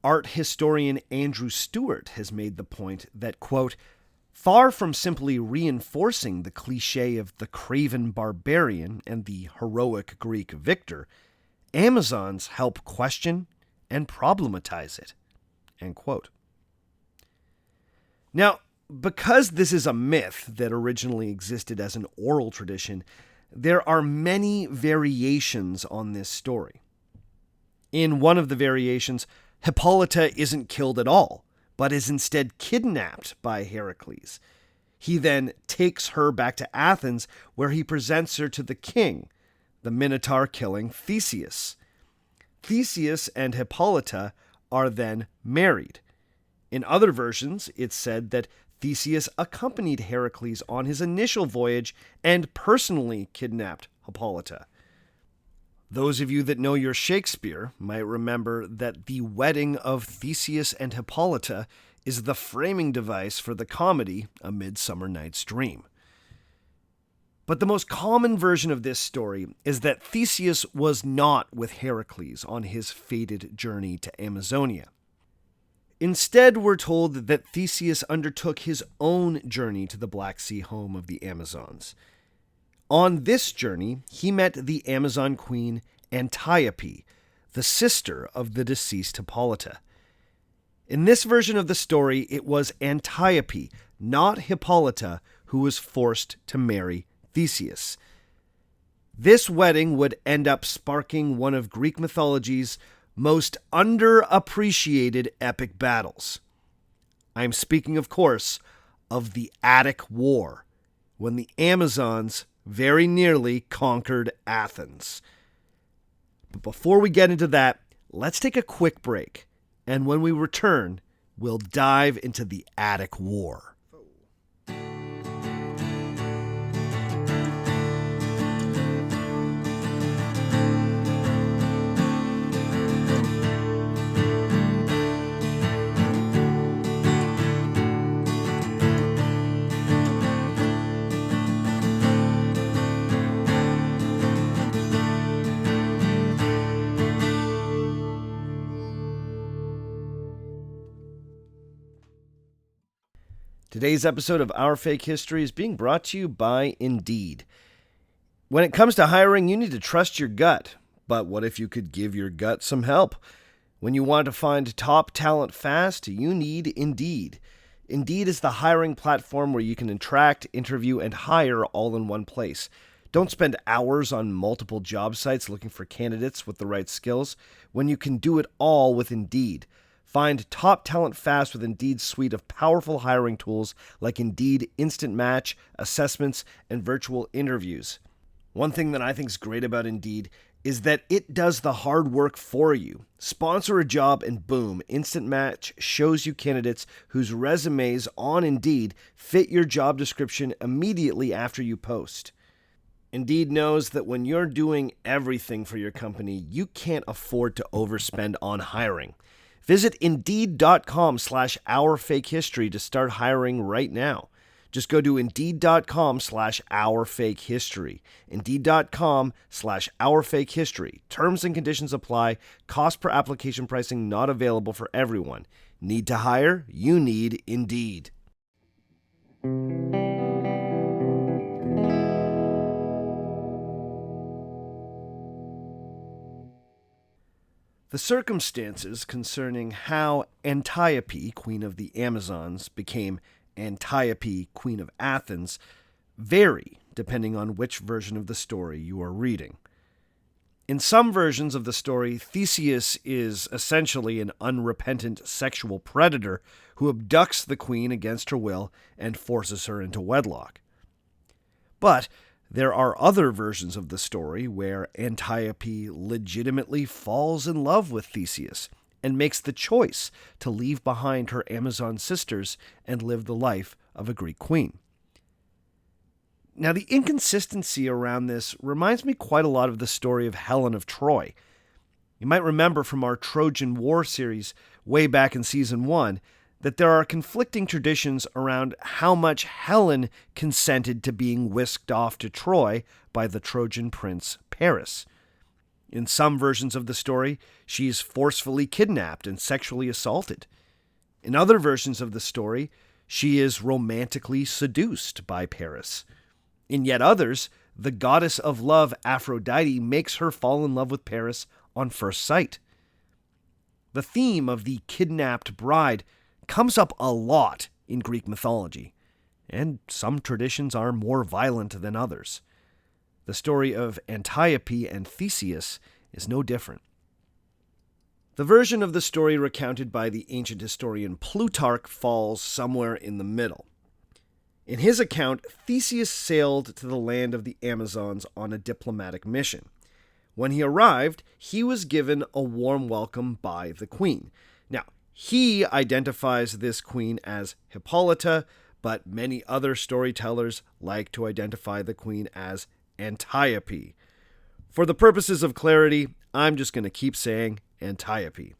Art historian Andrew Stewart has made the point that, quote, far from simply reinforcing the cliché of the craven barbarian and the heroic Greek victor, Amazons help question and problematize it, end quote. Now, because this is a myth that originally existed as an oral tradition, there are many variations on this story. In one of the variations, Hippolyta isn't killed at all, but is instead kidnapped by Heracles. He then takes her back to Athens, where he presents her to the king, the Minotaur-killing Theseus. Theseus and Hippolyta are then married. In other versions, it's said that Theseus accompanied Heracles on his initial voyage and personally kidnapped Hippolyta. Those of you that know your Shakespeare might remember that the wedding of Theseus and Hippolyta is the framing device for the comedy A Midsummer Night's Dream. But the most common version of this story is that Theseus was not with Heracles on his fated journey to Amazonia. Instead, we're told that Theseus undertook his own journey to the Black Sea home of the Amazons. On this journey, he met the Amazon queen Antiope, the sister of the deceased Hippolyta. In this version of the story, it was Antiope, not Hippolyta, who was forced to marry Theseus. This wedding would end up sparking one of Greek mythology's most underappreciated epic battles. I'm speaking, of course, of the Attic War, when the Amazons very nearly conquered Athens. But before we get into that, let's take a quick break, and when we return, we'll dive into the Attic War. Today's episode of Our Fake History is being brought to you by Indeed. When it comes to hiring, you need to trust your gut. But what if you could give your gut some help? When you want to find top talent fast, you need Indeed. Indeed is the hiring platform where you can attract, interview, and hire all in one place. Don't spend hours on multiple job sites looking for candidates with the right skills when you can do it all with Indeed. Find top talent fast with Indeed's suite of powerful hiring tools like Indeed Instant Match, assessments, and virtual interviews. One thing that I think is great about Indeed is that it does the hard work for you. Sponsor a job and boom, Instant Match shows you candidates whose resumes on Indeed fit your job description immediately after you post. Indeed knows that when you're doing everything for your company, you can't afford to overspend on hiring. Visit Indeed.com/OurFakeHistory to start hiring right now. Just go to Indeed.com/OurFakeHistory. Indeed.com/OurFakeHistory. Terms and conditions apply. Cost per application pricing not available for everyone. Need to hire? You need Indeed. The circumstances concerning how Antiope, queen of the Amazons, became Antiope, queen of Athens, vary depending on which version of the story you are reading. In some versions of the story, Theseus is essentially an unrepentant sexual predator who abducts the queen against her will and forces her into wedlock. But there are other versions of the story where Antiope legitimately falls in love with Theseus and makes the choice to leave behind her Amazon sisters and live the life of a Greek queen. Now, the inconsistency around this reminds me quite a lot of the story of Helen of Troy. You might remember from our Trojan War series way back in Season 1 that there are conflicting traditions around how much Helen consented to being whisked off to Troy by the Trojan prince Paris. In some versions of the story, she is forcefully kidnapped and sexually assaulted. In other versions of the story, she is romantically seduced by Paris. In yet others, the goddess of love Aphrodite makes her fall in love with Paris on first sight. The theme of the kidnapped bride comes up a lot in Greek mythology, and some traditions are more violent than others. The story of Antiope and Theseus is no different. The version of the story recounted by the ancient historian Plutarch falls somewhere in the middle. In his account, Theseus sailed to the land of the Amazons on a diplomatic mission. When he arrived, he was given a warm welcome by the queen. Now, he identifies this queen as Hippolyta, but many other storytellers like to identify the queen as Antiope. For the purposes of clarity, I'm just going to keep saying Antiope.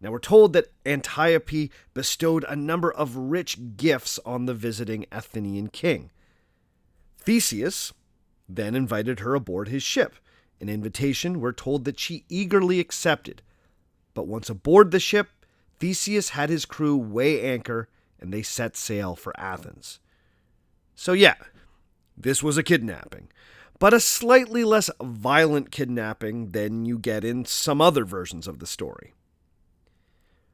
Now, we're told that Antiope bestowed a number of rich gifts on the visiting Athenian king. Theseus then invited her aboard his ship, an invitation we're told that she eagerly accepted. But once aboard the ship, Theseus had his crew weigh anchor and they set sail for Athens. So yeah, this was a kidnapping, but a slightly less violent kidnapping than you get in some other versions of the story.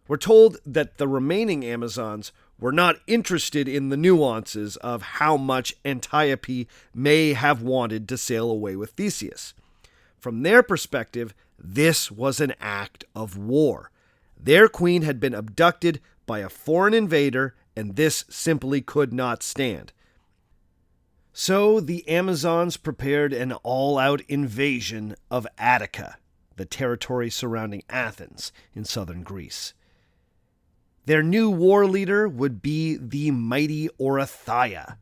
We're told that the remaining Amazons were not interested in the nuances of how much Antiope may have wanted to sail away with Theseus. From their perspective, this was an act of war. Their queen had been abducted by a foreign invader, and this simply could not stand. So the Amazons prepared an all-out invasion of Attica, the territory surrounding Athens in southern Greece. Their new war leader would be the mighty Oreithyia.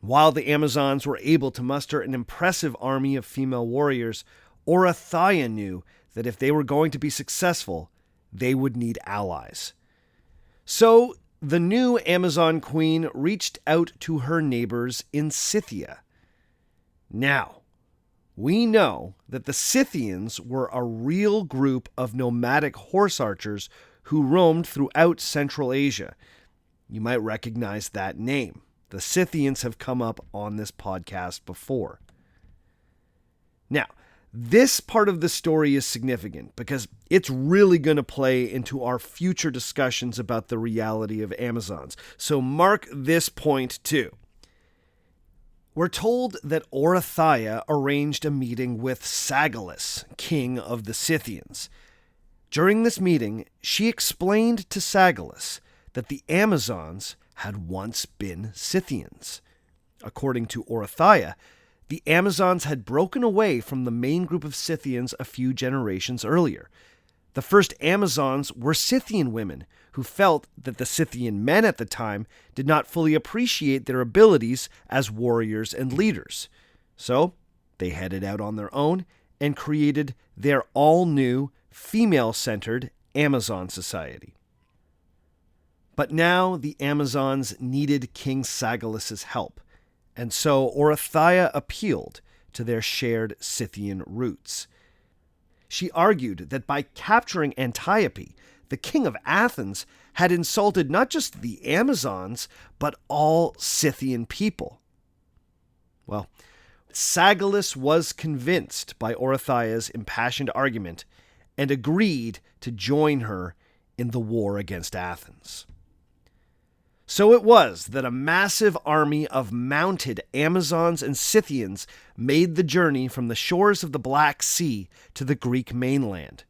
While the Amazons were able to muster an impressive army of female warriors, Oreithyia knew that if they were going to be successful, they would need allies. So the new Amazon queen reached out to her neighbors in Scythia. Now, we know that the Scythians were a real group of nomadic horse archers who roamed throughout Central Asia. You might recognize that name. The Scythians have come up on this podcast before. Now, this part of the story is significant because it's really going to play into our future discussions about the reality of Amazons. So mark this point too. We're told that Oreithyia arranged a meeting with Sagalus, king of the Scythians. During this meeting, she explained to Sagalus that the Amazons had once been Scythians. According to Oreithyia, The Amazons had broken away from the main group of Scythians a few generations earlier. The first Amazons were Scythian women who felt that the Scythian men at the time did not fully appreciate their abilities as warriors and leaders. So they headed out on their own and created their all-new, female-centered Amazon society. But now the Amazons needed King Sagallus's help, and so Oreithyia appealed to their shared Scythian roots. She argued that by capturing Antiope, the king of Athens had insulted not just the Amazons, but all Scythian people. Well, Sagallus was convinced by Oreithyia's impassioned argument and agreed to join her in the war against Athens. So it was that a massive army of mounted Amazons and Scythians made the journey from the shores of the Black Sea to the Greek mainland.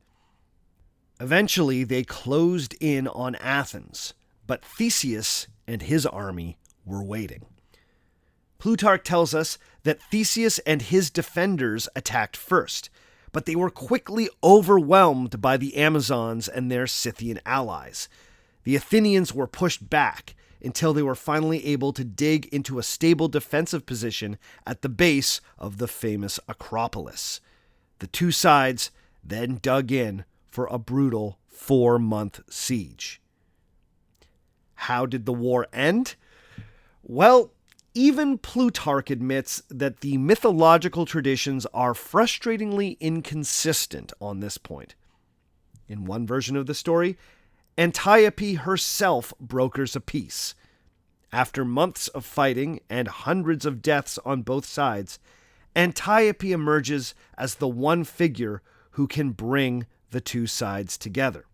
Eventually, they closed in on Athens, but Theseus and his army were waiting. Plutarch tells us that Theseus and his defenders attacked first, but they were quickly overwhelmed by the Amazons and their Scythian allies. The Athenians were pushed back until they were finally able to dig into a stable defensive position at the base of the famous Acropolis. The two sides then dug in for a brutal 4-month siege. How did the war end? Well, even Plutarch admits that the mythological traditions are frustratingly inconsistent on this point. In one version of the story, Antiope herself brokers a peace. After months of fighting and hundreds of deaths on both sides, Antiope emerges as the one figure who can bring the two sides together.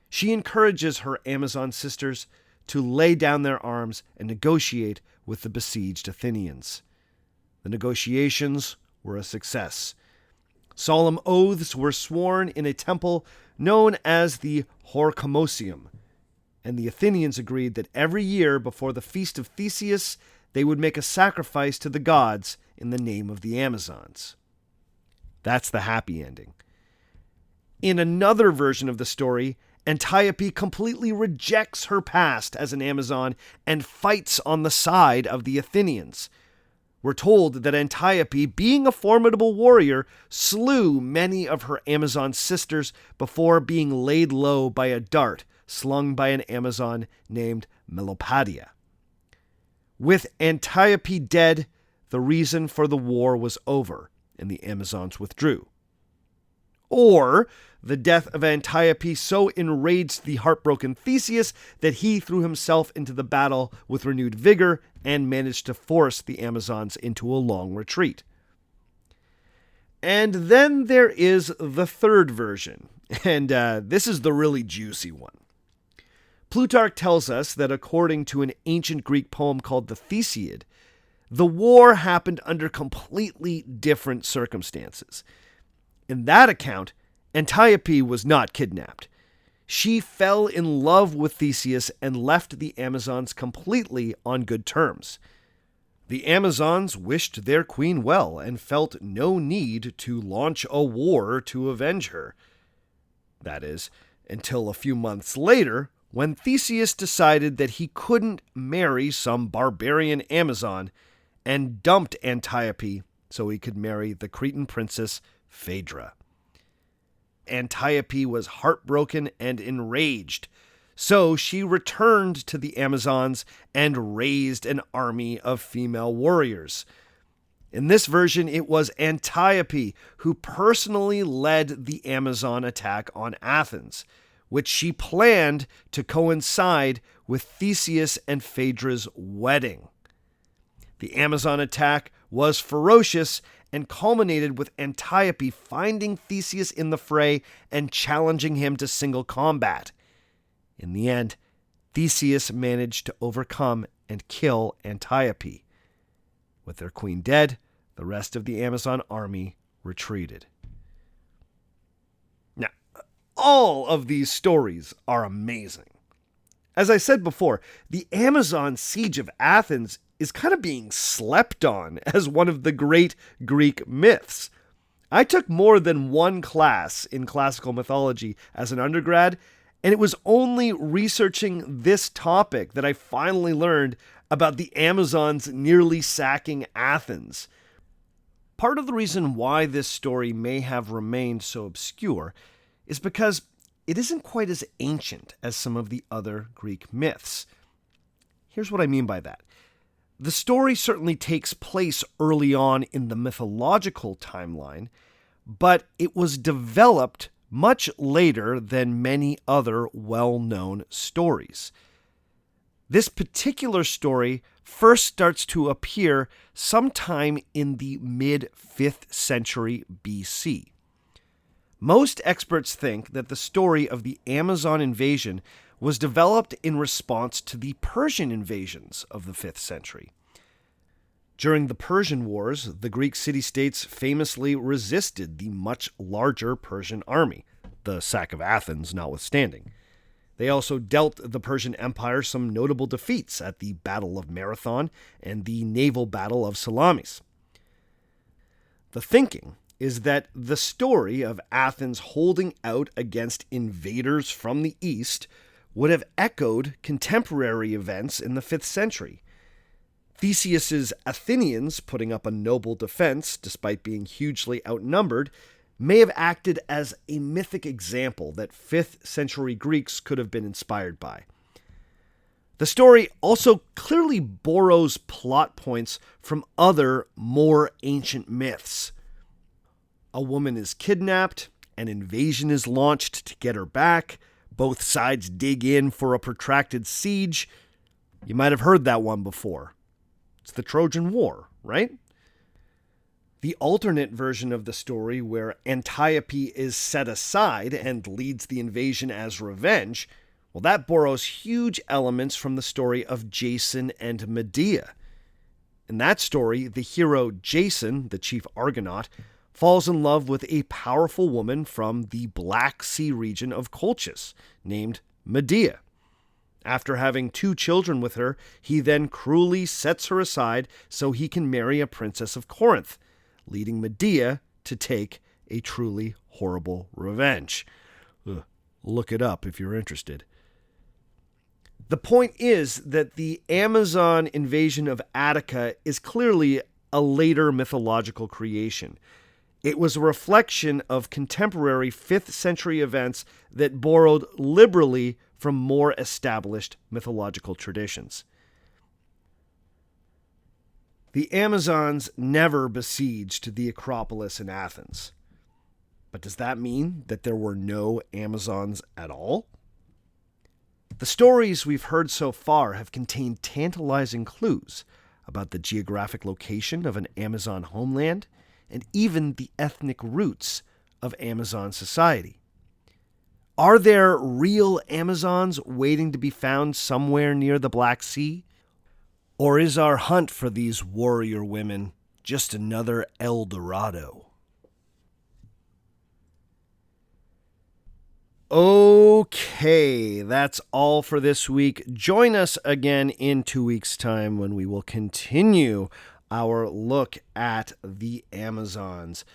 She encourages her Amazon sisters to lay down their arms and negotiate with the besieged Athenians. The negotiations were a success. Solemn oaths were sworn in a temple known as the Horcomoseum, and the Athenians agreed that every year before the feast of Theseus, they would make a sacrifice to the gods in the name of the Amazons. That's the happy ending. In another version of the story, Antiope completely rejects her past as an Amazon and fights on the side of the Athenians. We're told that Antiope, being a formidable warrior, slew many of her Amazon sisters before being laid low by a dart slung by an Amazon named Melopadia. With Antiope dead, the reason for the war was over, and the Amazons withdrew. Or the death of Antiope so enraged the heartbroken Theseus that he threw himself into the battle with renewed vigor and managed to force the Amazons into a long retreat. And then there is the third version, and this is the really juicy one. Plutarch tells us that according to an ancient Greek poem called the Theseid, the war happened under completely different circumstances. In that account, Antiope was not kidnapped. She fell in love with Theseus and left the Amazons completely on good terms. The Amazons wished their queen well and felt no need to launch a war to avenge her. That is, until a few months later, when Theseus decided that he couldn't marry some barbarian Amazon and dumped Antiope so he could marry the Cretan princess Phaedra. Antiope was heartbroken and enraged, so she returned to the Amazons and raised an army of female warriors. In this version, it was Antiope who personally led the Amazon attack on Athens, which she planned to coincide with Theseus and Phaedra's wedding. The Amazon attack was ferocious and culminated with Antiope finding Theseus in the fray and challenging him to single combat. In the end, Theseus managed to overcome and kill Antiope. With their queen dead, the rest of the Amazon army retreated. Now, all of these stories are amazing. As I said before, the Amazon siege of Athens is kind of being slept on as one of the great Greek myths. I took more than one class in classical mythology as an undergrad, and it was only researching this topic that I finally learned about the Amazons nearly sacking Athens. Part of the reason why this story may have remained so obscure is because it isn't quite as ancient as some of the other Greek myths. Here's what I mean by that. The story certainly takes place early on in the mythological timeline, but it was developed much later than many other well-known stories. This particular story first starts to appear sometime in the mid-5th century BC. Most experts think that the story of the Amazon invasion was developed in response to the Persian invasions of the 5th century. During the Persian Wars, the Greek city-states famously resisted the much larger Persian army, the sack of Athens notwithstanding. They also dealt the Persian Empire some notable defeats at the Battle of Marathon and the naval battle of Salamis. The thinking is that the story of Athens holding out against invaders from the east would have echoed contemporary events in the 5th century. Theseus's Athenians, putting up a noble defense despite being hugely outnumbered, may have acted as a mythic example that 5th century Greeks could have been inspired by. The story also clearly borrows plot points from other, more ancient myths. A woman is kidnapped, an invasion is launched to get her back, both sides dig in for a protracted siege. You might have heard that one before. It's the Trojan War, right? The alternate version of the story, where Antiope is set aside and leads the invasion as revenge, well, that borrows huge elements from the story of Jason and Medea. In that story, the hero Jason, the chief Argonaut, falls in love with a powerful woman from the Black Sea region of Colchis, named Medea. After having 2 children with her, he then cruelly sets her aside so he can marry a princess of Corinth, leading Medea to take a truly horrible revenge. Look it up if you're interested. The point is that the Amazon invasion of Attica is clearly a later mythological creation. It was a reflection of contemporary 5th century events that borrowed liberally from more established mythological traditions. The Amazons never besieged the Acropolis in Athens. But does that mean that there were no Amazons at all? The stories we've heard so far have contained tantalizing clues about the geographic location of an Amazon homeland and even the ethnic roots of Amazon society. Are there real Amazons waiting to be found somewhere near the Black Sea? Or is our hunt for these warrior women just another El Dorado? Okay, that's all for this week. Join us again in 2 weeks' time when we will continue our look at the Amazons.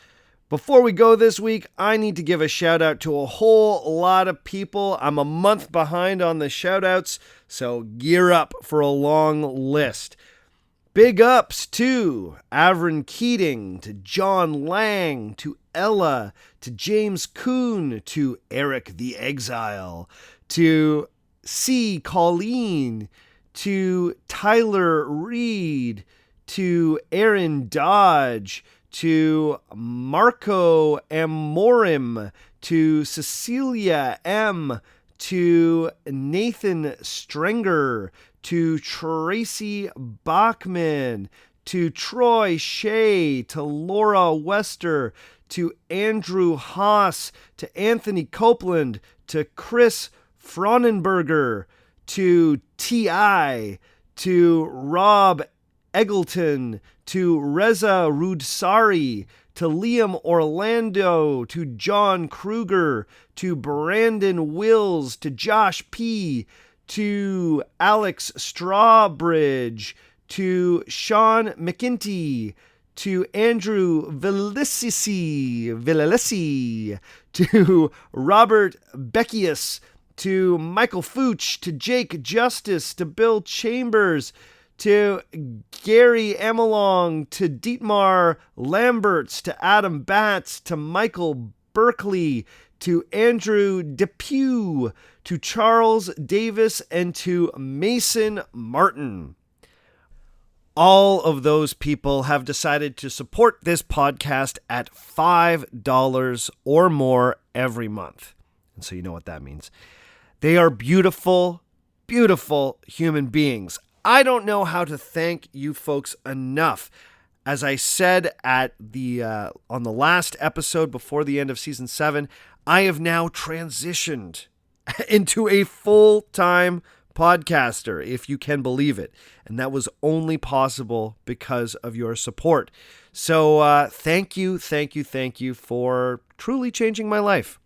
Before we go this week, I need to give a shout out to a whole lot of people. I'm a month behind on the shout outs, so gear up for a long list. Big ups to Avron Keating, to John Lang, to Ella, to James Kuhn, to Eric the Exile, to C. Colleen, to Tyler Reed, to Aaron Dodge, to Marco M. Morim, to Cecilia M., to Nathan Strenger, to Tracy Bachman, to Troy Shea, to Laura Wester, to Andrew Haas, to Anthony Copeland, to Chris Fraunenberger, to T.I., to Rob Eggleton, to Reza Rudsari, to Liam Orlando, to John Kruger, to Brandon Wills, to Josh P., to Alex Strawbridge, to Sean McInty, to Andrew Villalesi, to Robert Beckius, to Michael Fooch, to Jake Justice, to Bill Chambers, to Gary Amelong, to Dietmar Lamberts, to Adam Batts, to Michael Berkeley, to Andrew Depew, to Charles Davis, and to Mason Martin. All of those people have decided to support this podcast at $5 or more every month. And so you know what that means. They are beautiful, beautiful human beings. I don't know how to thank you folks enough. As I said at on the last episode before the end of season 7, I have now transitioned into a full-time podcaster, if you can believe it. And that was only possible because of your support. So thank you for truly changing my life.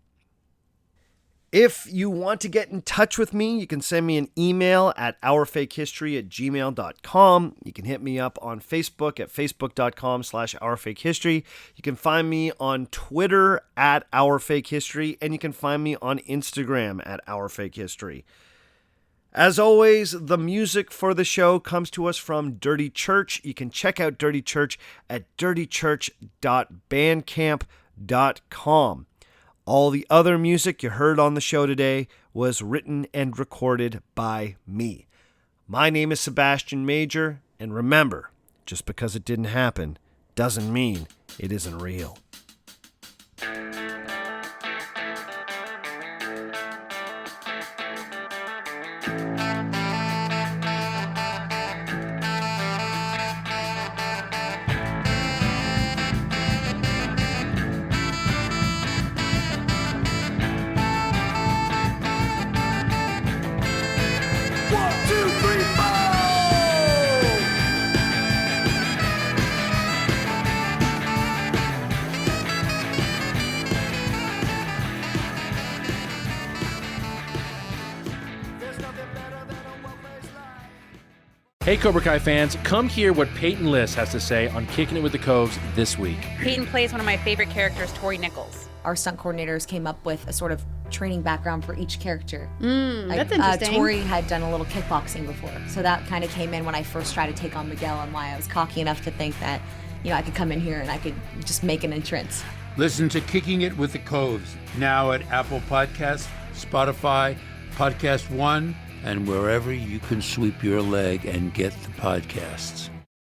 If you want to get in touch with me, you can send me an email at ourfakehistory@gmail.com. You can hit me up on Facebook at facebook.com/ourfakehistory. You can find me on Twitter at ourfakehistory, and you can find me on Instagram at ourfakehistory. As always, the music for the show comes to us from Dirty Church. You can check out Dirty Church at dirtychurch.bandcamp.com. All the other music you heard on the show today was written and recorded by me. My name is Sebastian Major, and remember, just because it didn't happen doesn't mean it isn't real. Hey Cobra Kai fans, come hear what Peyton List has to say on Kicking It With the Coves this week. Peyton plays one of my favorite characters, Tori Nichols. Our stunt coordinators came up with a sort of training background for each character. That's interesting. Tori had done a little kickboxing before, so that kind of came in when I first tried to take on Miguel, and why I was cocky enough to think that, I could come in here and I could just make an entrance. Listen to Kicking It With the Coves, now at Apple Podcasts, Spotify, PodcastOne, and wherever you can sweep your leg and get the podcasts.